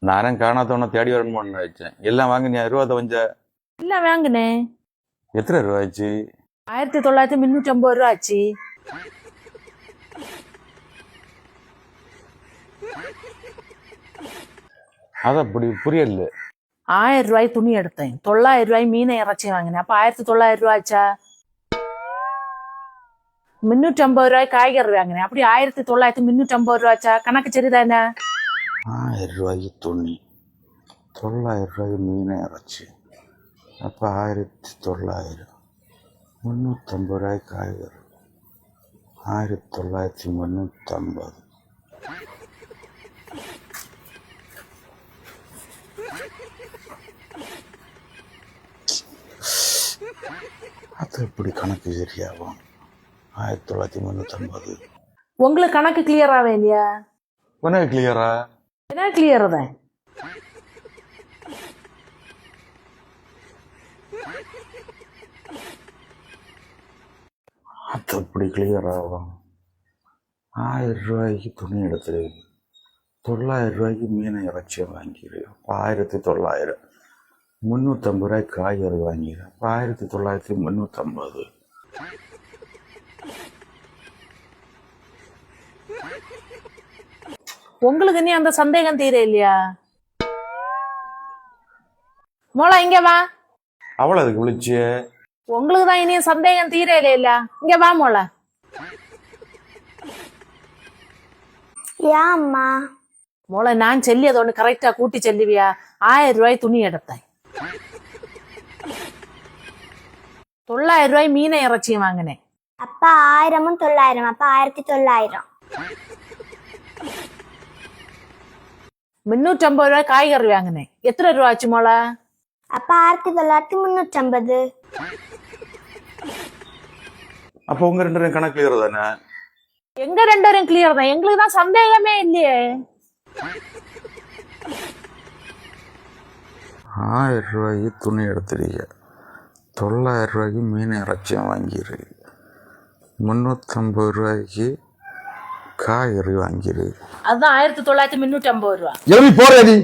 நானும் காணாதவனை தேடி வரணும்னு வச்சேன். எல்லாம் வாங்கினியா? ரூபா கொஞ்சம் இல்ல வாங்கினேன். எத்தனை ரூபா ஆச்சு? 1950 ரூபா ஆச்சு. அது அப்படி புரியல. 1000 ரூபாய் துணி எடுத்தேன், 900 ரூபாய் மீனை இறைச்சி வாங்கினேன். அப்ப 1900 ரூபா ஆச்சா? 350 ரூபாய் காய்கறி வாங்கினேன். அப்படி 1950 ரூபா ஆச்சா? கணக்கு சரிதானே? 1000 ரூபாய்க்கு துணி, 900 ரூபாய்க்கு மீனை இறைச்சி, அப்போ 1900. 350 ரூபாய்க்கு காய்கறி, 1950. அது எப்படி கணக்கு சரியாகும்? 1950. உங்களுக்கு கணக்கு கிளியர் ஆவே இல்லையா? உனக்கு கிளியரா? என்ன கிளியர் தான்? அது எப்படி கிளியர் ஆகும்? 1000 ரூபாய்க்கு துணி எடுத்துரு, 900 ரூபாய்க்கு மீனை இறைச்சியை வாங்கிடு, அப்போ 1900. 350 ரூபாய்க்கு காய்கறி வாங்கிடு, அப்போ 1950. உங்களுக்கு நீ அந்த சந்தேகம் தீர இல்லையா? மோளா இங்க வா. அவளை அதுக்கு விழிச்சு. உங்களுக்கு தான் இனியும் சந்தேகம் தீர இல்லையா? இங்க வா மோளா. ஏம்மா மோளை நான் சொல்லி அதை ஒண்ணு கரெக்டா கூட்டி செல்லுவியா? 1000 ரூபாய் துணி எடுத்தேன், 900 ரூபாய் மீனை இறைச்சியும் வாங்கினேன். அப்பா 1000ம் 900, அப்பா 1900. 350 ரூபாய் காய்கறி வாங்கினேன். எத்தனை ரூபா ஆச்சு மோளா? அப்பா 1900 350. அப்போ உங்க 2 பேரும் கணக்கு கிளியர் தானே? எங்க 2 பேரும் கிளியர் தான், எங்களுக்கு தான் சந்தேகமே இல்லையே. 1000 ரூபாய்க்கு துணி எடுத்துறீங்க, 900 ரூபாய்க்கு மீன் இறைச்சியும் வாங்கிடு, 350 ரூபாய்க்கு காய்கறி வாங்கிடு. அதுதான் 1950 ரூபா. எழுதி போறேன்.